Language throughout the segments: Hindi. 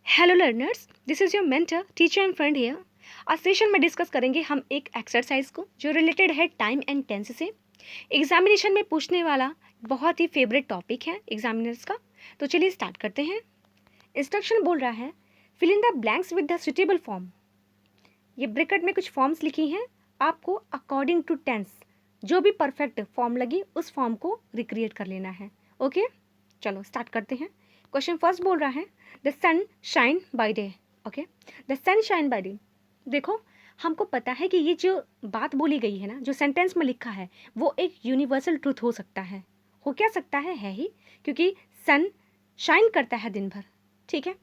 Hello learners, this is your mentor teacher and friend here. आज सेशन में डिस्कस करेंगे हम एक एक्सरसाइज को जो रिलेटेड है टाइम एंड टेंस से। एग्जामिनेशन में पूछने वाला बहुत ही फेवरेट टॉपिक है एग्जामिनर्स का। तो चलिए स्टार्ट करते हैं। इंस्ट्रक्शन बोल रहा है fill in the blanks with the suitable form. ये ब्रैकेट में कुछ फॉर्म्स लिखी हैं, आपको अकॉर्डिंग टू टेंस जो भी परफेक्ट फॉर्म लगी उस फॉर्म को रिक्रिएट कर लेना है। ओके, चलो स्टार्ट करते हैं। क्वेश्चन फर्स्ट बोल रहा है the sun shine by day. Okay, the sun shine by day. देखो, हमको पता है कि ये जो बात बोली गई है ना, जो सेंटेंस में लिखा है, वो एक यूनिवर्सल ट्रूथ हो सकता है। हो क्या सकता है ही, क्योंकि सन शाइन करता है दिन भर। ठीक है,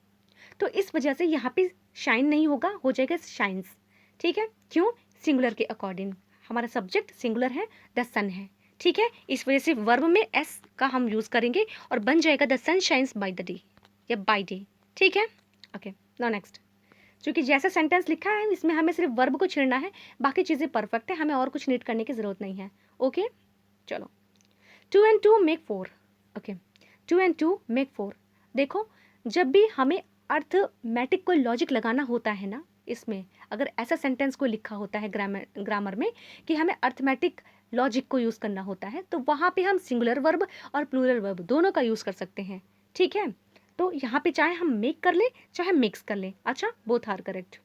तो इस वजह से यहाँ पे शाइन नहीं होगा, हो जाएगा शाइन्स। ठीक है, क्यों? सिंगुलर के अकॉर्डिंग हमारा सब्जेक्ट सिंगुलर है, द सन है। ठीक है, इस वजह से वर्ब में एस का हम यूज़ करेंगे और बन जाएगा the sun shines by the day या बाय डे। ठीक है, ओके। नाउ नेक्स्ट, क्योंकि जैसा सेंटेंस लिखा है इसमें हमें सिर्फ वर्ब को छेड़ना है, बाकी चीज़ें परफेक्ट है, हमें और कुछ नीट करने की ज़रूरत नहीं है। ओके, चलो। 2 and 2 make 4। Okay, 2 and 2 make 4। देखो, जब भी हमें अर्थमेटिक कोई लॉजिक लगाना होता है ना, इसमें अगर ऐसा सेंटेंस को लिखा होता है ग्रामर में कि हमें अर्थमेटिक लॉजिक को यूज़ करना होता है, तो वहाँ पे हम सिंगुलर वर्ब और प्लूरल वर्ब दोनों का यूज़ कर सकते हैं। ठीक है, तो यहाँ पे चाहे हम मेक कर ले चाहे मिक्स कर ले, अच्छा, बोथ आर करेक्ट।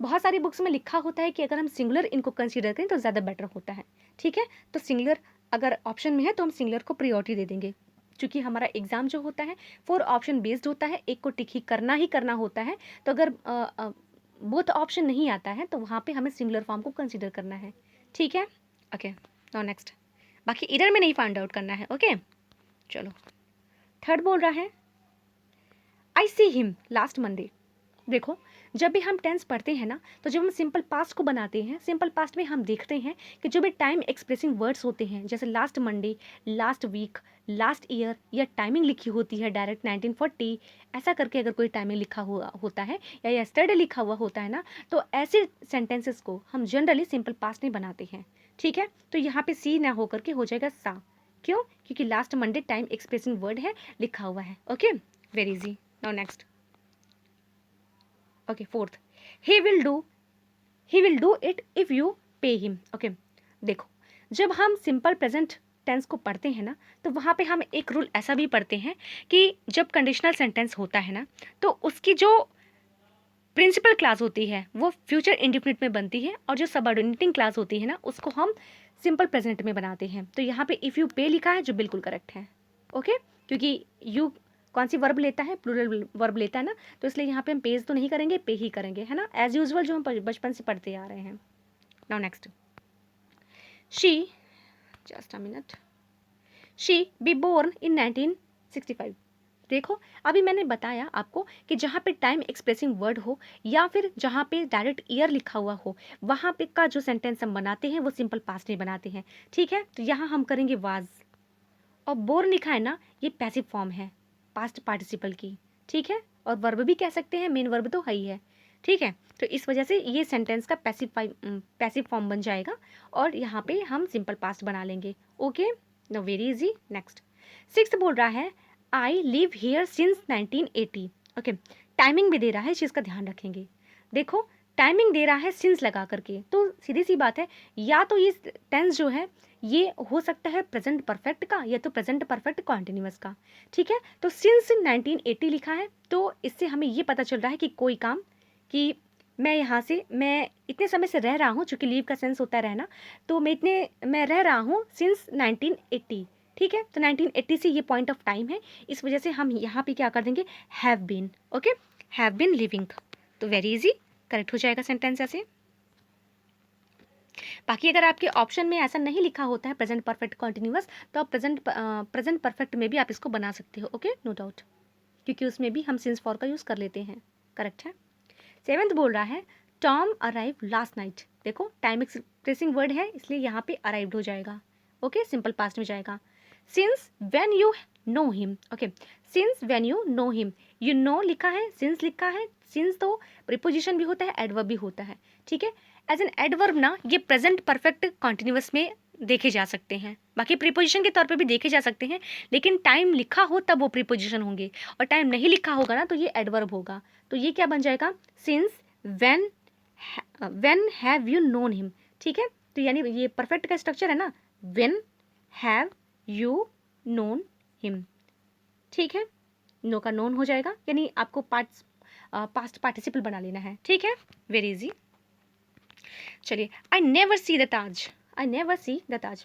बहुत सारी बुक्स में लिखा होता है कि अगर हम सिंगुलर इनको कंसीडर करें तो ज़्यादा बेटर होता है। ठीक है, तो सिंगुलर अगर ऑप्शन में है तो हम सिंगुलर को प्रायोरिटी दे देंगे, क्योंकि हमारा एग्जाम जो होता है 4 ऑप्शन बेस्ड होता है, एक को टिक ही करना होता है। तो अगर बोथ ऑप्शन नहीं आता है तो वहाँ पे हमें सिंगुलर फॉर्म को कंसीडर करना है। ठीक है, ओके। नाउ नेक्स्ट, बाकी इधर में नहीं फाइंड आउट करना है। ओके, चलो। थर्ड बोल रहा है आई सी हिम लास्ट मंडे। देखो, जब भी हम टेंस पढ़ते हैं ना, तो जब हम सिंपल पास्ट को बनाते हैं, सिंपल पास्ट में हम देखते हैं कि जो भी टाइम एक्सप्रेसिंग वर्ड्स होते हैं, जैसे last Monday, last week, last year, या टाइमिंग लिखी होती है डायरेक्ट 1940, ऐसा करके अगर कोई टाइमिंग लिखा हुआ होता है या यस्टरडे लिखा हुआ होता है ना, तो ऐसे सेंटेंसेस को हम जनरली सिंपल पास्ट में बनाते हैं। ठीक है, तो यहाँ पे सी ना होकर के हो जाएगा सा। क्यों? क्योंकि last Monday time expressing word है, लिखा हुआ है। Okay, very easy. Now next, okay, fourth, he will do it if you pay him. Okay, देखो, जब हम सिंपल प्रेजेंट टेंस को पढ़ते हैं ना, तो वहाँ पे हम एक रूल ऐसा भी पढ़ते हैं कि जब कंडीशनल सेंटेंस होता है ना, तो उसकी जो प्रिंसिपल क्लास होती है वो फ्यूचर इंडिफिनिट में बनती है, और जो सबऑर्डिनेटिंग क्लास होती है ना, उसको हम सिंपल प्रेजेंट में बनाते हैं। तो यहाँ पे इफ़ यू पे लिखा है, जो बिल्कुल करेक्ट है। ओके, क्योंकि यू कौन सी वर्ब लेता है? प्लूरल वर्ब लेता है ना, तो इसलिए यहाँ पे हम पेज तो नहीं करेंगे, पे ही करेंगे, है ना, एज यूजुअल जो हम बचपन से पढ़ते आ रहे हैं। Now next, she, just a minute, she be born in 1965। देखो, अभी मैंने बताया आपको कि जहाँ पे टाइम एक्सप्रेसिंग वर्ड हो या फिर जहाँ पे डायरेक्ट ईयर लिखा हुआ हो, वहाँ पे का जो सेंटेंस हम बनाते हैं वो सिंपल पास्ट में बनाते हैं। ठीक है, तो यहाँ हम करेंगे वाज, और बोर्न लिखा है ना, ये पैसिव फॉर्म है पास्ट पार्टिसिपल की। ठीक है, और वर्ब भी कह सकते हैं, मेन वर्ब तो है ही है। ठीक है, तो इस वजह से ये सेंटेंस का पैसिव फॉर्म बन जाएगा, और यहाँ पे हम सिंपल पास्ट बना लेंगे। Okay, no, very easy. Next, sixth बोल रहा है I live here since 1980। Okay, timing भी दे रहा है, इस चीज़ का ध्यान रखेंगे। देखो, टाइमिंग दे रहा है सिंस लगा करके, तो सीधी सी बात है, या तो ये टेंस जो है ये हो सकता है प्रेजेंट परफेक्ट का, या तो प्रेजेंट परफेक्ट कॉन्टिन्यूअस का। ठीक है, तो सिंस 1980 लिखा है, तो इससे हमें ये पता चल रहा है कि कोई काम, कि मैं इतने समय से रह रहा हूँ, चूँकि लीव का सेंस होता है रहना, तो मैं रह रहा हूँ सिंस 1980। ठीक है, तो 1980 से ये पॉइंट ऑफ टाइम है, इस वजह से हम यहाँ पे क्या कर देंगे, have been. Okay, have been living, तो वेरी इजी, करेक्ट हो जाएगा सेंटेंस ऐसे। बाकी अगर आपके ऑप्शन में ऐसा नहीं लिखा होता है प्रेजेंट परफेक्ट कॉन्टिन्यूअस, तो आप प्रेजेंट परफेक्ट में भी आप इसको बना सकते हो। ओके, नो डाउट, क्योंकि उसमें भी हम सिंस फॉर का यूज़ कर लेते हैं। करेक्ट है। सेवेंथ बोल रहा है टॉम अराइव लास्ट नाइट। देखो, टाइम एक्सप्रेसिंग वर्ड है, इसलिए यहाँ पे अराइव्ड हो जाएगा। ओके, सिंपल पास्ट में जाएगा। Since when you know him. Okay, since when you know him, you know लिखा है, सिंस लिखा है। सिंस तो प्रीपोजिशन भी होता है, एडवर्ब भी होता है। ठीक है, एज एन एडवर्ब ना, ये प्रेजेंट परफेक्ट कॉन्टिन्यूअस में देखे जा सकते हैं, बाकी प्रीपोजिशन के तौर पे भी देखे जा सकते हैं, लेकिन टाइम लिखा हो तब वो प्रीपोजिशन होंगे, और टाइम नहीं लिखा होगा ना तो ये एडवर्ब होगा। तो ये क्या बन जाएगा, since, when have you known him. ठीक है, तो यानी ये परफेक्ट का स्ट्रक्चर है ना, when have you known him. ठीक है, नो का नोन हो जाएगा, यानी आपको पास्ट पार्टिसिपल बना लेना है। ठीक है, वेरी इजी। चलिए, I never see the Taj, I never see the Taj.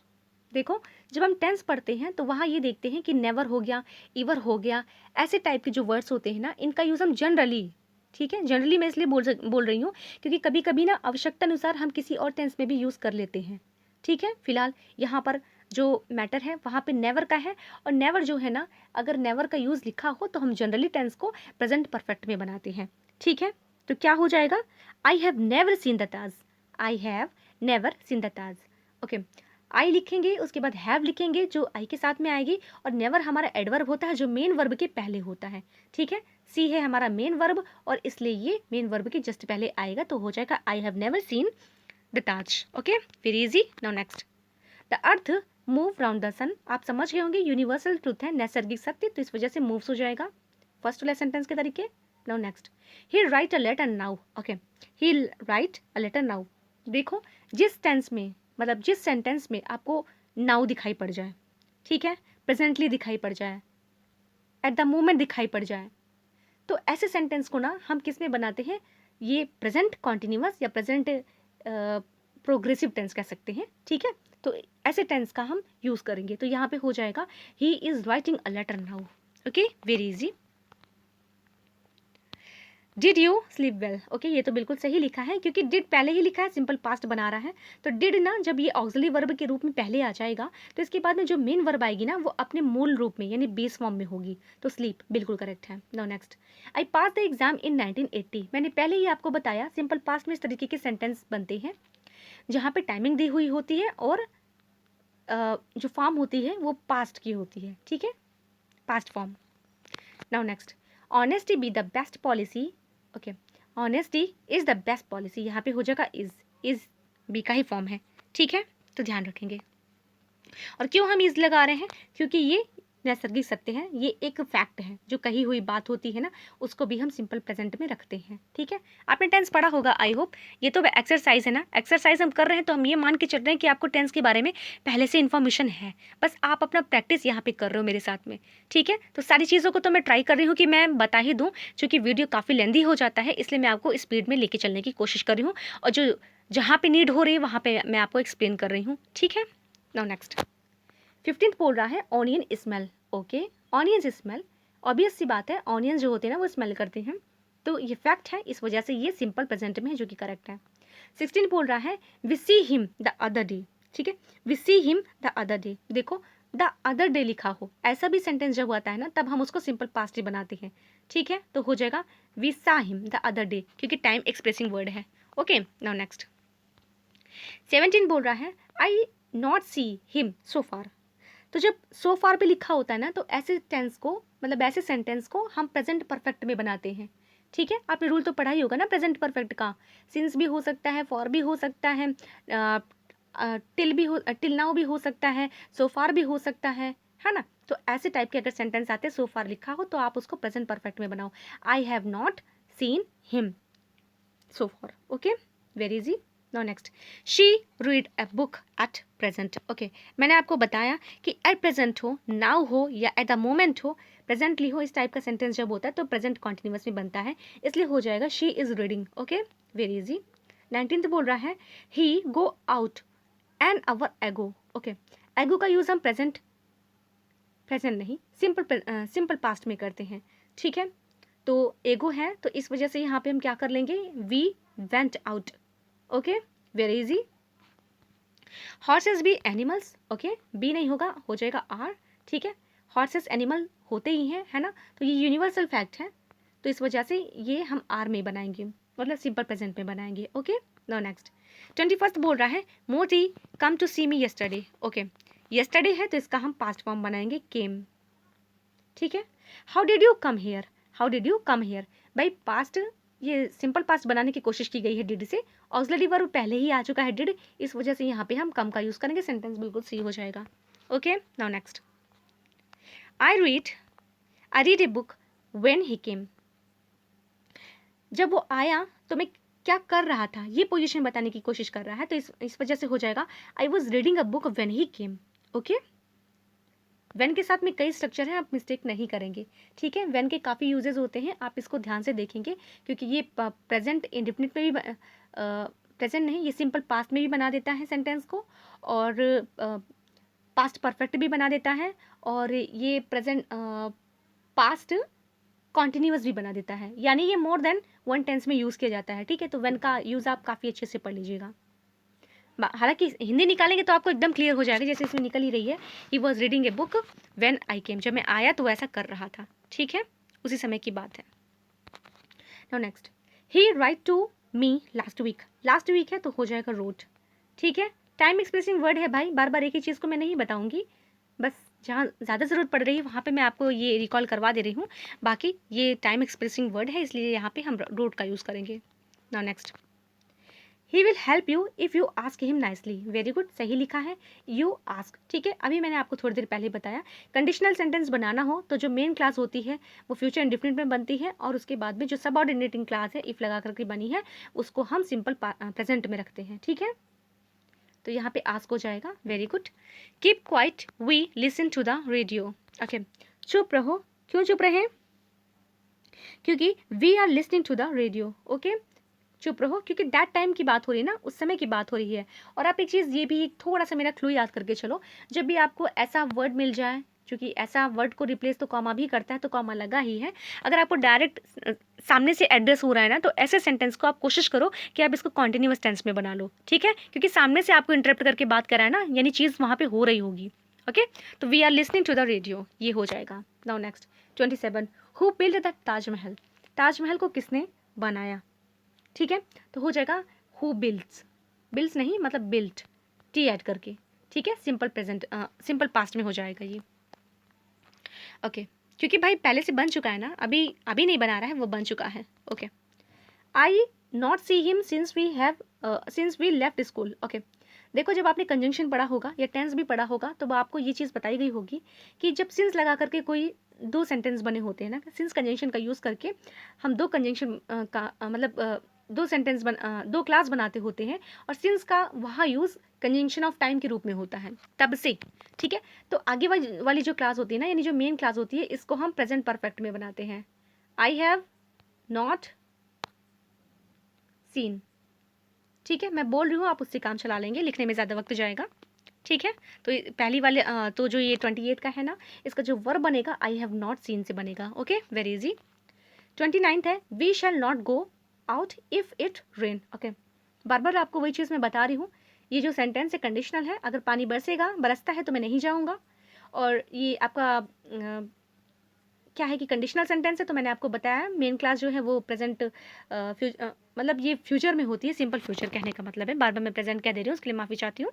देखो, जब हम टेंस पढ़ते हैं तो वहाँ ये देखते हैं कि नेवर हो गया, इवर हो गया, ऐसे टाइप के जो वर्ड्स होते हैं ना, इनका यूज़ हम जनरली, ठीक है, जनरली मैं इसलिए बोल रही हूँ क्योंकि कभी कभी ना आवश्यकता अनुसार हम किसी और टेंस में भी यूज़ कर लेते हैं। ठीक है, फिलहाल यहाँ पर जो मैटर है वहाँ पे नेवर का है, और नेवर जो है ना, अगर नेवर का यूज़ लिखा हो तो हम जनरली टेंस को प्रेजेंट परफेक्ट में बनाते हैं। ठीक है, तो क्या हो जाएगा, I have never seen the Taj, I have never seen the Taj. Okay, I लिखेंगे, उसके बाद हैव लिखेंगे जो आई के साथ में आएगी, और नेवर हमारा एडवर्ब होता है जो मेन वर्ब के पहले होता है। ठीक है, सी है हमारा मेन वर्ब, और इसलिए ये मेन वर्ब के जस्ट पहले आएगा, तो हो जाएगा I have never seen the Taj. Okay, very easy. Now next, the earth move round the sun. आप समझ गए होंगे यूनिवर्सल ट्रूथ है, नैसर्गिक सत्य, तो इस वजह से मूव्स हो जाएगा फर्स्ट वाला सेंटेंस के तरीके। Now next, he write a letter now. Okay, he write a letter now. देखो, जिस टेंस में, मतलब जिस सेंटेंस में आपको नाउ दिखाई पड़ जाए, ठीक है, प्रेजेंटली दिखाई पड़ जाए, एट द मोमेंट दिखाई पड़ जाए, तो ऐसे सेंटेंस को ना हम किस में बनाते हैं, ये प्रेजेंट कॉन्टिन्यूअस या प्रेजेंट प्रोग्रेसिव टेंस कह सकते हैं। ठीक है, तो ऐसे टेंस का हम यूज़ करेंगे, तो यहाँ पे हो जाएगा he is writing a letter now. Okay, very easy. Did you sleep well. Okay, ये तो बिल्कुल सही लिखा है क्योंकि डिड पहले ही लिखा है, सिंपल पास्ट बना रहा है, तो डिड ना जब ये ऑक्सिलरी वर्ब के रूप में पहले आ जाएगा तो इसके बाद में जो मेन वर्ब आएगी ना वो अपने मूल रूप में यानी बेस फॉर्म में होगी, तो स्लीप बिल्कुल करेक्ट है। Now next, I pass the exam in 1980। मैंने पहले ही आपको बताया सिंपल पास्ट में इस तरीके के सेंटेंस बनते हैं जहाँ पे टाइमिंग दी हुई होती है और जो फॉर्म होती है वो पास्ट की होती है। ठीक है, past form. Now next, honesty be the best policy. Okay, honesty is the best policy, यहाँ पे हो जाएगा इज बी का ही फॉर्म है। ठीक है, तो ध्यान रखेंगे। और क्यों हम इज लगा रहे हैं, क्योंकि ये नैसर्गिक सत्य है, ये एक फैक्ट है, जो कही हुई बात होती है ना उसको भी हम सिंपल प्रेजेंट में रखते हैं। ठीक है, आपने टेंस पढ़ा होगा आई होप। ये तो एक्सरसाइज है ना, एक्सरसाइज हम कर रहे हैं तो हम ये मान के चल रहे हैं कि आपको टेंस के बारे में पहले से इन्फॉर्मेशन है, बस आप अपना प्रैक्टिस यहाँ पे कर रहे हो मेरे साथ में। ठीक है, तो सारी चीज़ों को तो मैं ट्राई कर रही हूँ कि मैं बता ही दूँ, क्योंकि वीडियो काफ़ी लेंदी हो जाता है, इसलिए मैं आपको स्पीड में लेके चलने की कोशिश कर रही हूँ, और जो जहाँ पे नीड हो रही है वहाँ पे मैं आपको एक्सप्लेन कर रही हूँ। ठीक है, नाउ नेक्स्ट, 15th बोल रहा है onion smell. Okay, onion smell, obvious सी बात है, ऑनियन जो होते हैं ना वो स्मेल करते हैं, तो ये फैक्ट है, इस वजह से ये सिंपल प्रेजेंट में है जो कि करेक्ट है। 16 बोल रहा है we see him the other day. ठीक है, we see him the other day. देखो, द अदर डे लिखा हो, ऐसा भी सेंटेंस जब आता है ना तब हम उसको सिंपल पास्ट ही बनाते हैं। ठीक है, तो हो जाएगा we saw him the other day, क्योंकि टाइम एक्सप्रेसिंग वर्ड है। ओके, नाउ नेक्स्ट, 17 बोल रहा है I not see him so फार। तो जब सो फार पे लिखा होता है ना तो ऐसे टेंस को, मतलब ऐसे सेंटेंस को हम प्रेजेंट परफेक्ट में बनाते हैं। ठीक है, आपने रूल तो पढ़ा ही होगा ना प्रेजेंट परफेक्ट का, सिंस भी हो सकता है, फॉर भी हो सकता है, टिल नाउ भी हो सकता है, सो फार भी हो सकता है ना। तो ऐसे टाइप के अगर सेंटेंस आते हैं सो फार लिखा हो तो आप उसको प्रेजेंट परफेक्ट में बनाओ, आई have not seen him so far. Okay, very easy. Now next, she read a book at present. Okay, मैंने आपको बताया कि एट प्रेजेंट हो, नाउ हो या एट द मोमेंट हो, प्रेजेंटली हो, इस टाइप का सेंटेंस जब होता है तो प्रेजेंट कॉन्टिन्यूअस में बनता है, इसलिए हो जाएगा she is reading. Okay, very easy. 19th बोल रहा है he go out an hour ago. Okay, ago का यूज़ हम प्रेजेंट नहीं सिंपल पास्ट में करते हैं। ठीक है, तो एगो है तो इस वजह से यहाँ पे हम क्या कर लेंगे, we went out. Okay, very easy. Horses भी एनिमल्स। ओके, बी नहीं होगा, हो जाएगा आर। ठीक है, हॉर्सेस एनिमल होते ही हैं, है ना, तो ये यूनिवर्सल फैक्ट है, तो इस वजह से ये हम आर में बनाएंगे, मतलब सिंपल प्रेजेंट में बनाएंगे। ओके, नाउ नेक्स्ट, 21st बोल रहा है Moti come to see me yesterday. Okay, yesterday है तो इसका हम पास्ट फॉर्म बनाएंगे केम। ठीक है, how did you come here, how did you come here, भाई पास्ट ये सिंपल पास्ट बनाने की कोशिश की गई है डिड से, ऑक्सिलरी वर्ब पहले ही आ चुका है डिड, इस वजह से यहाँ पे हम कम का यूज़ करेंगे, सेंटेंस बिल्कुल सही हो जाएगा। Okay, now next, I read a book when he came. जब वो आया तो मैं क्या कर रहा था, ये पोजीशन बताने की कोशिश कर रहा है, तो इस वजह से हो जाएगा I was reading a book when he came. Okay, when के साथ में कई स्ट्रक्चर हैं, आप मिस्टेक नहीं करेंगे, ठीक है। व्हेन के काफ़ी यूजेस होते हैं, आप इसको ध्यान से देखेंगे, क्योंकि ये प्रेजेंट इंडेफिनिट में भी प्रेजेंट नहीं, ये सिंपल पास्ट में भी बना देता है सेंटेंस को, और पास्ट परफेक्ट भी बना देता है, और ये प्रेजेंट पास्ट कॉन्टिन्यूस भी बना देता है, यानी ये मोर देन वन टेंस में यूज़ किया जाता है, ठीक है। तो व्हेन का यूज़ आप काफ़ी अच्छे से पढ़ लीजिएगा। हालांकि हिंदी निकालेंगे तो आपको एकदम क्लियर हो जाएगा, जैसे इसमें निकल ही रही है, he was reading a book when I came, जब मैं आया तो ऐसा कर रहा था, ठीक है, उसी समय की बात है। Now next, he write to me last week है तो हो जाएगा रोट, ठीक है। टाइम एक्सप्रेसिंग वर्ड है भाई, बार बार एक ही चीज़ को मैं नहीं बताऊंगी, बस जहाँ ज़्यादा ज़रूरत पड़ रही है वहाँ पे मैं आपको ये रिकॉल करवा दे रही हूँ, बाकी ये टाइम एक्सप्रेसिंग वर्ड है, इसलिए यहाँ पे हम रोट का यूज़ करेंगे। Now next, he will help you if you ask him nicely, very good, सही लिखा है, यू आस्क, ठीक है। अभी मैंने आपको थोड़ी देर पहले बताया, कंडीशनल सेंटेंस बनाना हो तो जो मेन क्लास होती है वो फ्यूचर इंडेफिनिट में बनती है, और उसके बाद में जो सबऑर्डिनेटिंग क्लास है इफ़ लगा करके बनी है उसको हम सिंपल प्रेजेंट में रखते हैं, ठीक है। तो यहाँ पे आस्क हो जाएगा, very good. Keep quiet we listen to the radio, okay, चुप रहो, क्यों चुप रहे, क्योंकि we are listening to the radio, okay, चुप रहो, क्योंकि दैट टाइम की बात हो रही है ना, उस समय की बात हो रही है। और आप एक चीज़ ये भी थोड़ा सा मेरा क्लू याद करके चलो, जब भी आपको ऐसा वर्ड मिल जाए, क्योंकि ऐसा वर्ड को रिप्लेस तो कॉमा भी करता है, तो कॉमा लगा ही है, अगर आपको डायरेक्ट सामने से एड्रेस हो रहा है ना, तो ऐसे सेंटेंस को आप कोशिश करो कि आप इसको कॉन्टिन्यूअस टेंस में बना लो, ठीक है, क्योंकि सामने से आपको इंटरप्ट करके बात करा है ना, यानी चीज़ वहाँ पे हो रही होगी, ओके। तो we are listening to the radio, ये हो जाएगा। Now next 27, who build the Taj Mahal, Taj Mahal को किसने बनाया, ठीक है, तो हो जाएगा हु बिल्ड्स नहीं, मतलब बिल्ट, टी ऐड करके, ठीक है, सिंपल प्रेजेंट सिंपल पास्ट में हो जाएगा ये, ओके, क्योंकि भाई पहले से बन चुका है ना, अभी नहीं बना रहा है, वो बन चुका है, okay. I not see him since we left school, okay. देखो, जब आपने कंजंक्शन पढ़ा होगा या टेंस भी पढ़ा होगा तो आपको ये चीज़ बताई गई होगी कि जब सिंस लगा करके कोई दो सेंटेंस बने होते हैं ना, सिंस कंजंक्शन का यूज़ करके हम दो कंजंक्शन का मतलब दो क्लास बनाते होते हैं, और सिंस का वहाँ यूज़ कंजंक्शन ऑफ टाइम के रूप में होता है तब से, ठीक है। तो आगे वाली जो क्लास होती है ना, यानी जो मेन क्लास होती है, इसको हम प्रेजेंट परफेक्ट में बनाते हैं। आई हैव नॉट सीन, ठीक है, मैं बोल रही हूँ, आप उससे काम चला लेंगे, लिखने में ज़्यादा वक्त जाएगा, ठीक है। तो पहली वाले तो जो ये 28 का है ना, इसका जो वर्ब बनेगा आई हैव नॉट सीन से बनेगा, ओके, वेरी इजी। 29 है, we shall not go out if it rain, okay. बार बार आपको वही चीज़ मैं बता रही हूँ, ये जो सेंटेंस है कंडीशनल है, अगर पानी बरसता है तो मैं नहीं जाऊँगा, और ये आपका क्या है कि कंडीशनल सेंटेंस है, तो मैंने आपको बताया मेन क्लास जो है वो प्रेजेंट मतलब ये फ्यूचर में होती है, सिंपल फ्यूचर कहने का मतलब है, बार बार मैं प्रेजेंट कह दे रही हूँ, उसके लिए माफ़ी चाहती हूँ।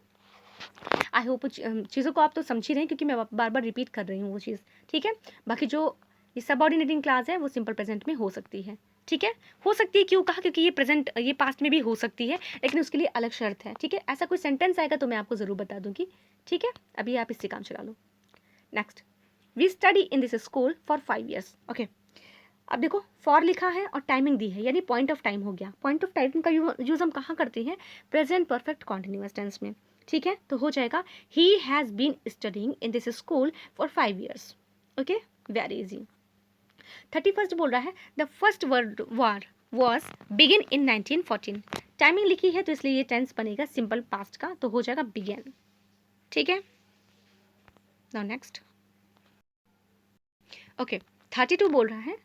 आई होप चीज़ों को आप तो समझ ही रहे हैं, क्योंकि मैं बार बार रिपीट कर रही हूँ वो चीज़, ठीक है। बाकी जो ये सबऑर्डिनेटिंग क्लास है वो सिंपल प्रेजेंट में हो सकती है, ठीक है, हो सकती है, क्यों कहा, क्योंकि ये प्रेजेंट ये पास्ट में भी हो सकती है, लेकिन उसके लिए अलग शर्त है, ठीक है। ऐसा कोई सेंटेंस आएगा तो मैं आपको ज़रूर बता दूँगी, ठीक है। अभी आप इससे काम चला लो। Next, we study in this school for 5 years, okay. अब देखो, फॉर लिखा है और टाइमिंग दी है, यानी पॉइंट ऑफ टाइम हो गया। पॉइंट ऑफ टाइम का यूज़ हम कहाँ करते हैं, प्रेजेंट परफेक्ट कॉन्टिन्यूअस टेंस में, ठीक है। तो हो जाएगा he has been studying in this school for 5 years, okay, very easy. 31 बोल रहा है, the first world war was begin in 1914, timing लिखी है तो इसलिए ये टेंस बनेगा सिंपल पास्ट का, तो हो जाएगा बिगेन, ठीक है। नाउ नेक्स्ट, ओके, 32 बोल रहा है,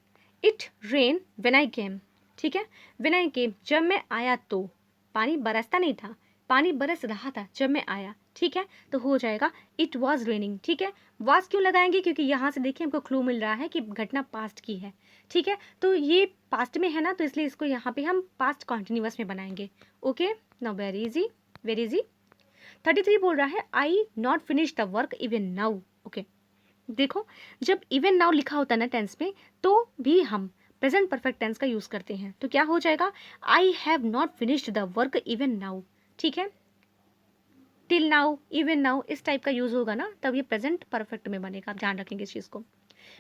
इट रेन व्हेन आई केम, ठीक है। व्हेन आई केम, जब मैं आया तो, पानी बरसता नहीं था, पानी बरस रहा था जब मैं आया, ठीक है। तो हो जाएगा इट वॉज रेनिंग, ठीक है। वॉज क्यों लगाएंगे, क्योंकि यहाँ से देखिए हमको क्लू मिल रहा है कि घटना पास्ट की है, ठीक है। तो ये पास्ट में है ना, तो इसलिए इसको यहाँ पे हम पास्ट कॉन्टिन्यूअस में बनाएंगे, okay. Now very easy, very easy. 33 बोल रहा है, I not finish the work even now, okay. देखो, जब इवन नाउ लिखा होता है ना टेंस में, तो भी हम प्रेजेंट परफेक्ट टेंस का यूज़ करते हैं। तो क्या हो जाएगा, I have not finished the work even now, ठीक है, टिल नाउ, इवन नाउ, इस टाइप का यूज़ होगा ना, तब ये प्रेजेंट परफेक्ट में बनेगा। आप ध्यान रखेंगे इस चीज़ को।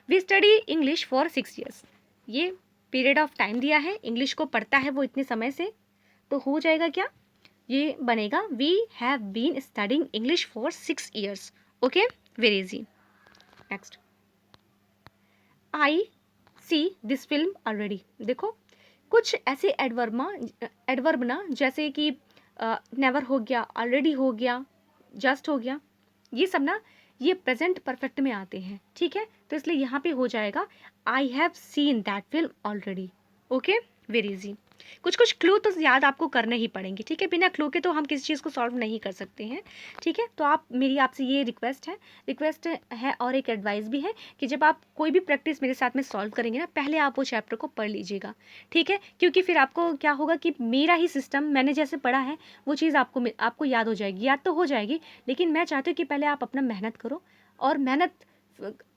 We study English for 6 years, ये पीरियड ऑफ टाइम दिया है, इंग्लिश को पढ़ता है वो इतने समय से, तो हो जाएगा क्या, ये बनेगा we have been studying English for 6 years. Okay, very easy. Next, I see this film already. देखो कुछ ऐसे एडवर्ब ना, जैसे कि नेवर हो गया, ऑलरेडी हो गया, जस्ट हो गया, ये सब ना ये प्रेजेंट परफेक्ट में आते हैं, ठीक है। तो इसलिए यहाँ पे हो जाएगा I have seen that film already. Okay, very easy. कुछ कुछ क्लू तो याद आपको करने ही पड़ेंगे, ठीक है, बिना क्लू के तो हम किसी चीज़ को सॉल्व नहीं कर सकते हैं, ठीक है। तो आप, मेरी आपसे ये रिक्वेस्ट है और एक एडवाइस भी है कि जब आप कोई भी प्रैक्टिस मेरे साथ में सॉल्व करेंगे ना, पहले आप वो चैप्टर को पढ़ लीजिएगा, ठीक है, क्योंकि फिर आपको क्या होगा कि मेरा ही सिस्टम, मैंने जैसे पढ़ा है वो चीज़ आपको याद हो जाएगी, याद तो हो जाएगी, लेकिन मैं चाहती हूँ कि पहले आप अपना मेहनत करो, और मेहनत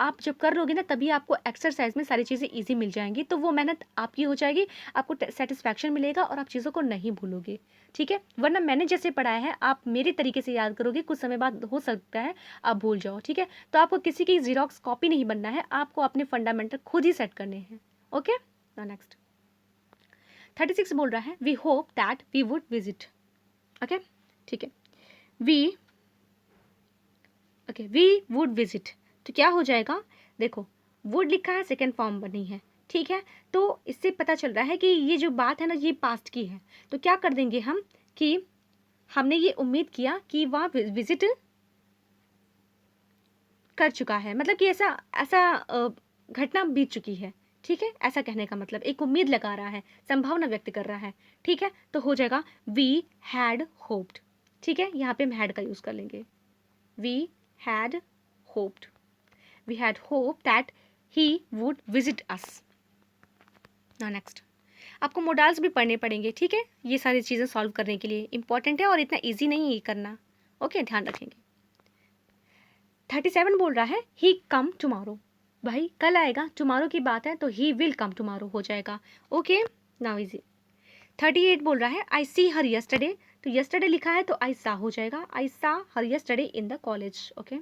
आप जब कर लोगे ना, तभी आपको एक्सरसाइज में सारी चीज़ें इजी मिल जाएंगी, तो वो मेहनत आपकी हो जाएगी, आपको सेटिस्फैक्शन मिलेगा और आप चीज़ों को नहीं भूलोगे, ठीक है। वरना मैंने जैसे पढ़ाया है आप मेरे तरीके से याद करोगे, कुछ समय बाद हो सकता है आप भूल जाओ, ठीक है। तो आपको किसी की जीरोक्स कॉपी नहीं बनना है, आपको अपने फंडामेंटल खुद ही सेट करने हैं। ओके, नेक्स्ट 36 बोल रहा है we hope that we would visit. Okay, ठीक है, वी वुड विजिट, तो क्या हो जाएगा, देखो वुड लिखा है, सेकेंड फॉर्म बनी है, ठीक है। तो इससे पता चल रहा है कि ये जो बात है ना, ये पास्ट की है। तो क्या कर देंगे हम कि हमने ये उम्मीद किया कि वह विजिट कर चुका है, मतलब कि ऐसा ऐसा घटना बीत चुकी है, ठीक है। ऐसा कहने का मतलब एक उम्मीद लगा रहा है, संभावना व्यक्त कर रहा है, ठीक है। तो हो जाएगा वी हैड होप्ड, ठीक है, यहाँ पे हम हैड का यूज़ कर लेंगे, we had hoped, we had hoped that he would visit us. Now next, आपको मोडाल्स भी पढ़ने पड़ेंगे, ठीक है, ये सारी चीज़ें सॉल्व करने के लिए इंपॉर्टेंट है और इतना इजी नहीं है ये करना। ओके, ध्यान रखेंगे। 37 बोल रहा है ही कम टुमारो, भाई कल आएगा, टुमारो की बात है तो ही विल कम टुमारो हो जाएगा। Okay, now easy. 38 बोल रहा है आई सी हर यस्टरडे, तो यस्टरडे लिखा है तो आई सा हो जाएगा, I saw her yesterday in the college. Okay,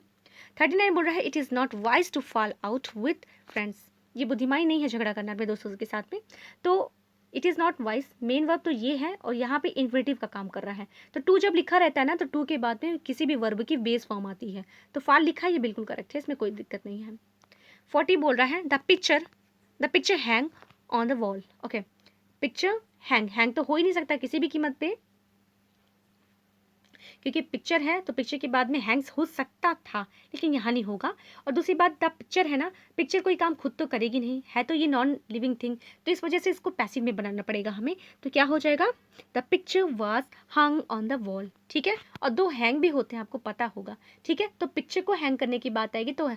39 बोल रहा है it is not wise to fall out with friends, ये बुद्धिमानी नहीं है झगड़ा करना अपने दोस्तों के साथ में। तो it is not wise, main verb तो ये है और यहाँ पे इन्फिनेटिव का काम कर रहा है। तो टू जब लिखा रहता है ना, तो टू के बाद में किसी भी वर्ब की बेस फॉर्म आती है, तो फॉल लिखा है, ये बिल्कुल करेक्ट है, इसमें कोई दिक्कत नहीं है। 40 बोल रहा है the picture hang on the wall. Okay, picture hang तो हो ही नहीं सकता किसी भी कीमत पे, क्योंकि पिक्चर है तो पिक्चर के बाद में हैंग्स हो सकता था, लेकिन यहाँ नहीं होगा। और दूसरी बात, द पिक्चर है ना, पिक्चर कोई काम खुद तो करेगी नहीं, है तो ये नॉन लिविंग थिंग, तो इस वजह से इसको पैसिव में बनाना पड़ेगा हमें। तो क्या हो जाएगा, the picture was hung on the wall, ठीक है। और दो हैंग भी होते हैं, आपको पता होगा, ठीक है। तो पिक्चर को हैंग करने की बात आएगी तो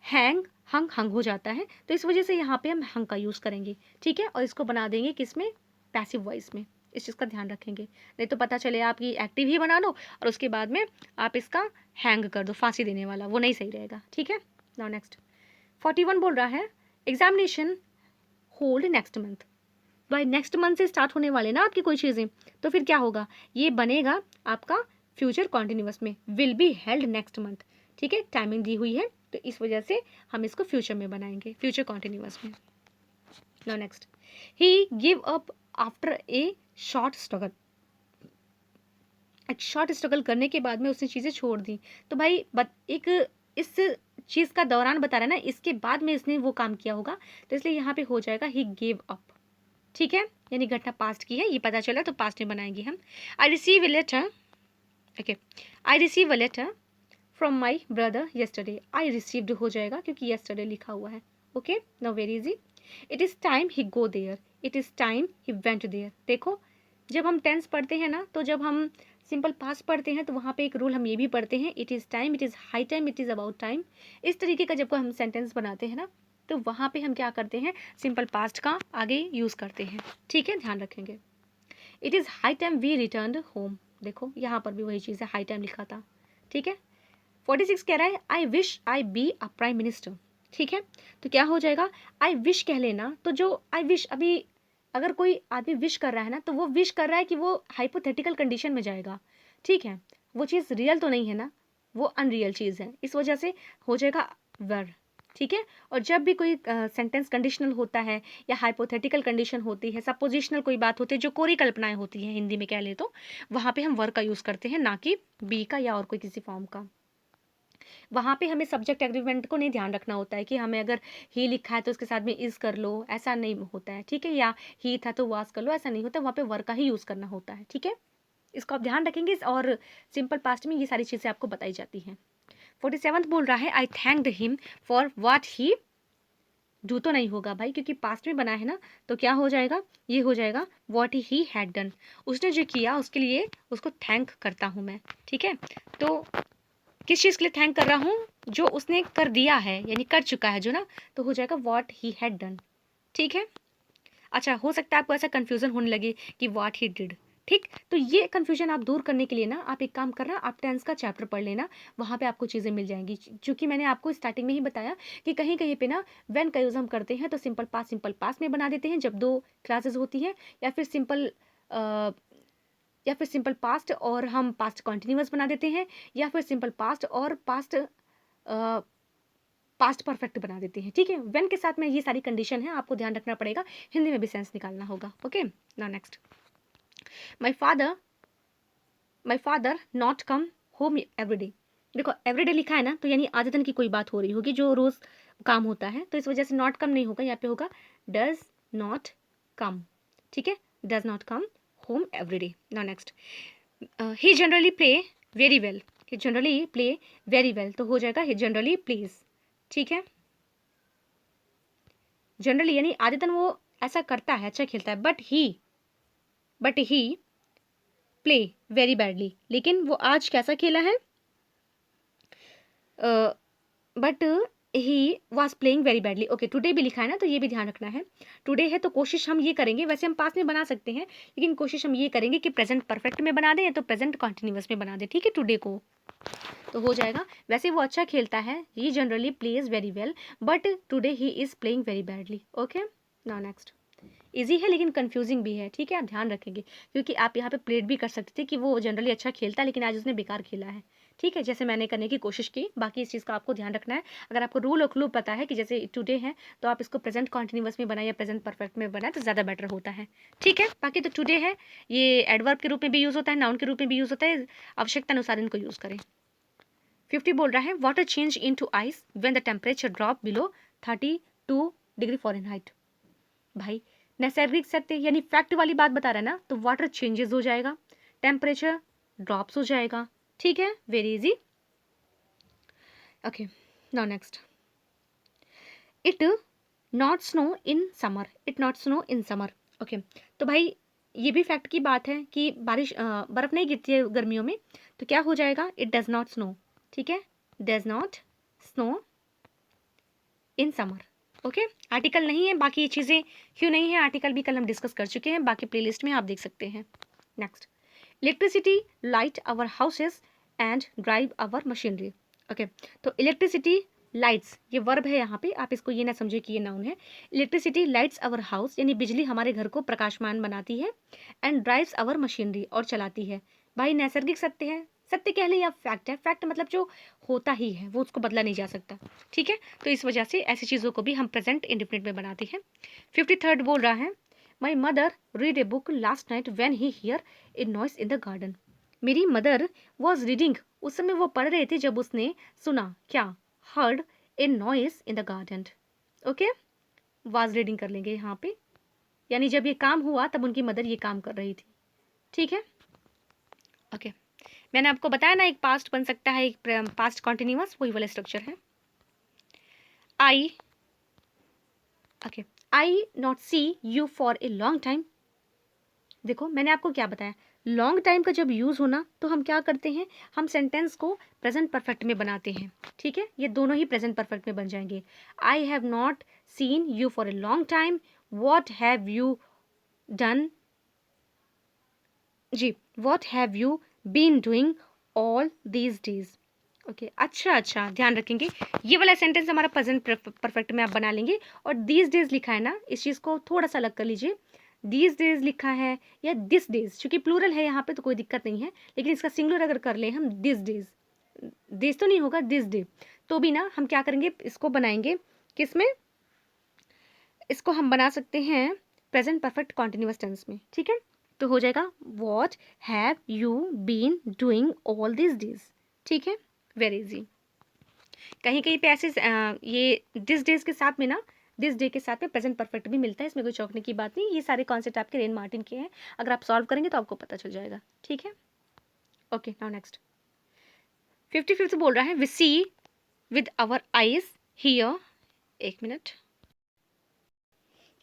हंग हो जाता है, तो इस वजह से यहाँ पे हम हंग का यूज़ करेंगे, ठीक है। और इसको बना देंगे किसमें, पैसिव वॉइस में, इस चीज़ का ध्यान रखेंगे, नहीं तो पता चले आपकी एक्टिव ही बना लो और उसके बाद में आप इसका हैंग कर दो, फांसी देने वाला, वो नहीं सही रहेगा, ठीक है। नाउ नेक्स्ट 41 बोल रहा है एग्जामिनेशन होल्ड नेक्स्ट मंथ, भाई नेक्स्ट मंथ से स्टार्ट होने वाले ना आपकी कोई चीज़ें, तो फिर क्या होगा, ये बनेगा आपका फ्यूचर कॉन्टिन्यूअस में, will be held next month, ठीक है, टाइमिंग दी हुई है, तो इस वजह से हम इसको फ्यूचर में बनाएंगे, फ्यूचर कॉन्टिन्यूअस में। Now next, he give up after a short struggle, एक शॉर्ट स्ट्रगल करने के बाद में उसने चीज़ें छोड़ दी, तो भाई एक इस चीज़ का दौरान बता रहा है ना, इसके बाद में इसने वो काम किया होगा, तो इसलिए यहाँ पे हो जाएगा ही गिव अप, ठीक है, यानी घटना पास्ट की है, ये पता चला तो पास्ट में बनाएंगे हम। I receive a letter, okay, I receive a letter from my brother yesterday, I received हो जाएगा क्योंकि येस्टरडे लिखा हुआ है। Okay, now very easy. It is time he go there, it is time he went there. देखो जब हम टेंस पढ़ते हैं ना, तो जब हम सिंपल पास्ट पढ़ते हैं तो वहाँ पे एक रूल हम ये भी पढ़ते हैं, it is time, it is high time, it is about time, इस तरीके का जब हम सेंटेंस बनाते हैं ना, तो वहाँ पे हम क्या करते हैं, सिंपल पास्ट का आगे यूज़ करते हैं, ठीक है, ध्यान रखेंगे। It is high time we return home, देखो यहाँ पर भी वही चीज़ है, हाई टाइम लिखा था, ठीक है। 46 कह रहा है I wish I be a prime minister, ठीक है, तो क्या हो जाएगा, आई विश कह लेना, तो जो आई विश, अभी अगर कोई आदमी विश कर रहा है ना, तो वो विश कर रहा है कि वो हाइपोथेटिकल कंडीशन में जाएगा, ठीक है, वो चीज़ रियल तो नहीं है ना, वो अनरियल चीज़ है, इस वजह से हो जाएगा वर, ठीक है। और जब भी कोई सेंटेंस कंडीशनल होता है या हाइपोथेटिकल कंडीशन होती है, सपोजिशनल कोई बात होती है, जो कोरी कल्पनाएं होती हैं हिंदी में कह ले, तो वहाँ पे हम वर का यूज़ करते हैं, ना कि बी का या और कोई किसी फॉर्म का। वहाँ पे हमें सब्जेक्ट एग्रीमेंट को नहीं ध्यान रखना होता है कि हमें अगर ही लिखा है तो उसके साथ में इज कर लो, ऐसा नहीं होता है, ठीक है, या ही था तो वास कर लो, ऐसा नहीं होता, वहाँ पे वर का ही यूज़ करना होता है, ठीक है। इसको आप ध्यान रखेंगे, और सिंपल पास्ट में ये सारी चीज़ें आपको बताई जाती हैं। 47 बोल रहा है, I thanked him for what he do, तो नहीं होगा भाई, क्योंकि पास्ट में बना है ना, तो क्या हो जाएगा, ये हो जाएगा व्हाट ही हैड डन, उसने जो किया उसके लिए उसको थैंक करता हूँ मैं, ठीक है। तो किस चीज़ के लिए थैंक कर रहा हूँ, जो उसने कर दिया है, यानी कर चुका है जो ना, तो हो जाएगा व्हाट ही हैड डन, ठीक है। अच्छा, हो सकता है आपको ऐसा कन्फ्यूजन होने लगे कि व्हाट ही डिड, ठीक, तो ये कन्फ्यूजन आप दूर करने के लिए ना, आप एक काम करना, आप टेंस का चैप्टर पढ़ लेना, वहाँ पे आपको चीज़ें मिल जाएंगी, क्योंकि मैंने आपको स्टार्टिंग में ही बताया कि कहीं कहीं पे ना व्हेन का यूज़ हम करते हैं तो सिंपल पास्ट में बना देते हैं जब दो क्लासेस होती हैं, या फिर सिंपल पास्ट और हम पास्ट कॉन्टिन्यूअस बना देते हैं, या फिर सिंपल पास्ट और पास्ट परफेक्ट बना देते हैं, ठीक है। व्हेन के साथ में ये सारी कंडीशन है, आपको ध्यान रखना पड़ेगा, हिंदी में भी सेंस निकालना होगा, ओके। ना next, my father my father not come home everyday, देखो एवरीडे लिखा है ना, तो यानी आदतन की कोई बात हो रही होगी, जो रोज काम होता है, तो इस वजह से नॉट कम नहीं होगा, यहाँ पे होगा डज नॉट कम, ठीक है, does not come home everyday. ना नेक्स्ट, ही जनरली प्ले वेरी वेल, ही जनरली प्ले वेरी वेल, तो हो जाएगा ही जनरली प्लीज, ठीक है। जनरली यानी आदतन वो ऐसा करता है, अच्छा खेलता है, but he play very badly, लेकिन वो आज कैसा खेला है, but he was playing very badly, okay, today भी लिखा है ना, तो ये भी ध्यान रखना है, टुडे है, तो कोशिश हम ये करेंगे, वैसे हम पास में बना सकते हैं, लेकिन कोशिश हम ये करेंगे कि प्रेजेंट परफेक्ट में बना दें या तो प्रेजेंट कॉन्टिन्यूअस में बना दें, ठीक है, टुडे को, तो हो जाएगा, वैसे वो अच्छा खेलता है, he generally plays very well, but today he is playing very badly, okay. Now next, easy है लेकिन कंफ्यूजिंग भी है, ठीक है, आप ध्यान रखेंगे, क्योंकि आप यहाँ पे प्लेट भी कर सकते थे कि वो जनरली अच्छा खेलता है लेकिन आज उसने बेकार खेला है, ठीक है, जैसे मैंने करने की कोशिश की, बाकी इस चीज़ का आपको ध्यान रखना है। अगर आपको रूल और क्लू पता है कि जैसे टुडे है, तो आप इसको प्रेजेंट कॉन्टिन्यूअस में बनाए या प्रेजेंट परफेक्ट में बनाए तो ज़्यादा बेटर होता है, ठीक है। बाकी तो टुडे है, ये एडवर्ब के रूप में भी यूज़ होता है, नाउन के रूप में भी यूज़ होता है, आवश्यकता अनुसार इनको यूज़ करें। 50 बोल रहा है, water change into ice when the temperature drop below 32 degree Fahrenheit, भाई नैसर्गिक सत्य यानी फैक्ट वाली बात बता रहा है ना, तो वाटर चेंजेस हो जाएगा, टेम्परेचर ड्रॉप्स हो जाएगा, ठीक है, very easy, okay. Now next, it not snow in summer, it not snow in summer, okay, तो भाई ये भी फैक्ट की बात है कि बर्फ नहीं गिरती है गर्मियों में, तो क्या हो जाएगा, इट डज नॉट स्नो, ठीक है, does not snow in summer, okay. Article नहीं है, बाकी ये चीज़ें क्यों नहीं है, आर्टिकल भी कल हम डिस्कस कर चुके हैं, बाकी प्लेलिस्ट में आप देख सकते हैं। Next, electricity light our houses and drive our machinery, okay, तो इलेक्ट्रिसिटी लाइट्स, ये वर्ब है यहाँ पे, आप इसको ये ना समझे कि ये नाउन है, इलेक्ट्रिसिटी लाइट्स आवर हाउस यानी बिजली हमारे घर को प्रकाशमान बनाती है, एंड ड्राइव्स आवर मशीनरी और चलाती है, भाई नैसर्गिक सत्य है, सत्य कह ले या फैक्ट है, फैक्ट मतलब जो होता ही है, वो उसको बदला नहीं जा सकता, ठीक है, तो इस वजह से ऐसी चीज़ों को भी हम प्रेजेंट इंडिफिनिट में बनाते हैं। 53 बोल रहा है, my mother read a book last night when he here A noise in the garden, मेरी मदर वॉज रीडिंग, उस समय वो पढ़ रहे थे जब उसने सुना, क्या, heard a noise in the garden, okay, was reading कर लेंगे यहाँ पे, यानी जब ये काम हुआ तब उनकी मदर ये काम कर रही थी, ठीक है, ओके। मैंने आपको बताया ना, एक पास्ट बन सकता है, एक पास्ट कॉन्टिन्यूअस, वही वाला स्ट्रक्चर है। I, okay, I not see you for a long time, देखो मैंने आपको क्या बताया, लॉन्ग टाइम का जब यूज़ होना तो हम क्या करते हैं, हम सेंटेंस को प्रेजेंट परफेक्ट में बनाते हैं, ठीक है, ये दोनों ही प्रेजेंट परफेक्ट में बन जाएंगे। I have not seen you for a long time, what have you done, जी, what have you been doing all these days, okay, अच्छा, ध्यान रखेंगे। ये वाला सेंटेंस हमारा प्रेजेंट परफेक्ट में आप बना लेंगे। और दीज डेज लिखा है ना, इस चीज़ को थोड़ा सा अलग कर लीजिए। दीज डेज लिखा है या दिस डेज, क्योंकि प्लूरल है यहाँ पे तो कोई दिक्कत नहीं है, लेकिन इसका सिंगुलर अगर कर लें हम दिस डेज, डेज तो नहीं होगा, दिस डे, तो भी ना हम क्या करेंगे, इसको बनाएंगे किस में, इसको हम बना सकते हैं प्रेजेंट परफेक्ट कॉन्टिन्यूअस टेंस में। ठीक है, तो हो जाएगा what have you been doing all this days. ठीक है, वेरी इजी। कहीं कहीं पे ऐसे ये दिस डेज के साथ में ना, दिस डे के साथ में प्रेजेंट परफेक्ट भी मिलता है, इसमें कोई चौंकने की बात नहीं। ये सारे कॉन्सेप्ट आपके रेन मार्टिन के हैं, अगर आप सॉल्व करेंगे तो आपको पता चल जाएगा। ठीक है, ओके, नाउ नेक्स्ट 55 बोल रहा है we see with our eyes hear, एक minute,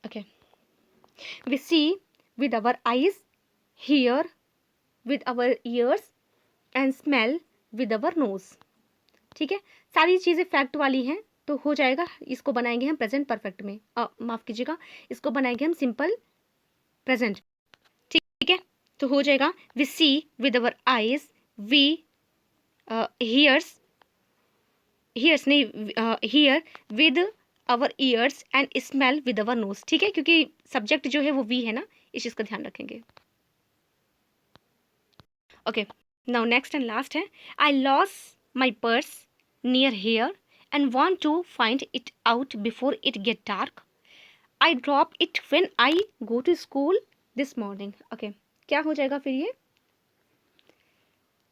okay, we see with our eyes hear with our ears and smell with our nose. ठीक है, सारी चीज़ें फैक्ट वाली हैं, तो हो जाएगा, इसको बनाएंगे हम प्रेजेंट परफेक्ट में, माफ़ कीजिएगा, इसको बनाएंगे हम सिंपल प्रेजेंट। ठीक है, तो हो जाएगा we see with our eyes, we hears, hears नहीं, hear with our ears and smell with our nose. ठीक है, क्योंकि सब्जेक्ट जो है वो वी है ना, इस चीज़ का ध्यान रखेंगे। Okay, now next and last है I loss my purse near here and want to find it out before it get dark. I drop it when I go to school this morning. Okay, क्या हो जाएगा फिर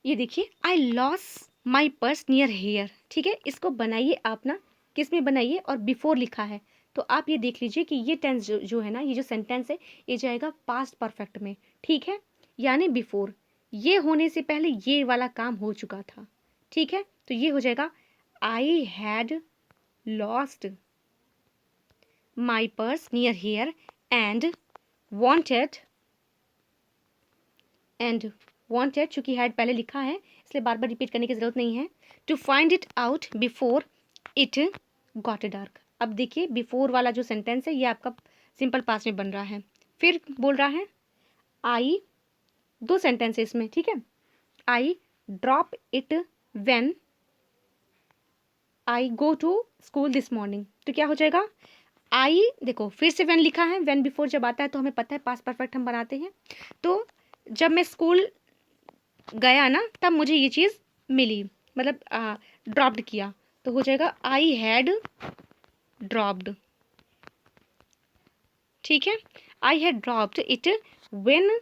ये देखिए, I loss my purse near here. ठीक है, इसको बनाइए आप ना, किस में बनाइए, और बिफोर लिखा है, तो आप ये देख लीजिए कि ये टेंस जो है ना, ये जो सेंटेंस है, ये जाएगा पास्ट परफेक्ट में। ठीक है, यानी बिफोर, ये होने से पहले ये वाला काम हो चुका था। ठीक है, तो ये हो जाएगा I had lost my purse near here and wanted चूंकि हैड पहले लिखा है इसलिए बार बार रिपीट करने की जरूरत नहीं है। To find it out before it got dark. अब देखिए, बिफोर वाला जो सेंटेंस है ये आपका सिंपल पास्ट में बन रहा है। फिर बोल रहा है आई, दो सेंटेंस है इसमें। ठीक है, I drop it when I go to school this morning, तो क्या हो जाएगा, आई, देखो फिर से व्हेन लिखा है, व्हेन बिफोर जब आता है तो हमें पता है पास्ट परफेक्ट हम बनाते हैं। तो जब मैं स्कूल गया ना, तब मुझे ये चीज़ मिली, मतलब ड्रॉप्ड किया, तो हो जाएगा आई हैड ड्रॉप्ड। ठीक है, I had dropped it when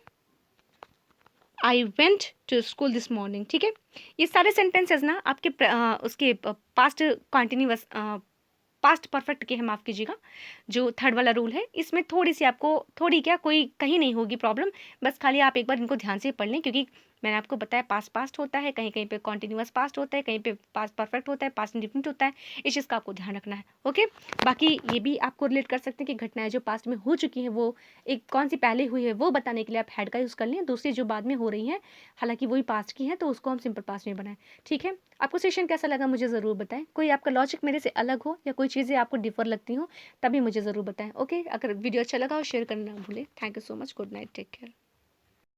I went to school this morning. ठीक है, ये सारे सेंटेंसेस ना आपके उसके पास्ट कॉन्टिन्यूअस पास्ट परफेक्ट के हैं, माफ़ कीजिएगा। जो थर्ड वाला रूल है इसमें थोड़ी सी आपको, थोड़ी क्या, कोई कहीं नहीं होगी प्रॉब्लम, बस खाली आप एक बार इनको ध्यान से पढ़ लें, क्योंकि मैंने आपको बताया पास्ट पास्ट होता है, कहीं कहीं पे कॉन्टिन्यूअस पास्ट होता है, कहीं पे पास्ट परफेक्ट होता है, पास्ट इंडिफिनिट होता है, इस चीज़ का आपको ध्यान रखना है। ओके, बाकी ये भी आपको रिलेट कर सकते हैं कि घटनाएं जो पास्ट में हो चुकी हैं वो एक कौन सी पहले हुई है वो बताने के लिए आप हैड का यूज़ कर लें, दूसरी जो बाद में हो रही हैं हालांकि वही पास्ट की हैं तो उसको हम सिंपल पास्ट में बनाएं। ठीक है, आपको सेशन कैसा लगा मुझे ज़रूर बताएं, कोई आपका लॉजिक मेरे से अलग हो या कोई चीज़ें आपको डिफर लगती हो तभी मुझे ज़रूर बताएं। ओके, अगर वीडियो अच्छा लगा हो शेयर करना ना भूलें। Thank you so much, good night, take care.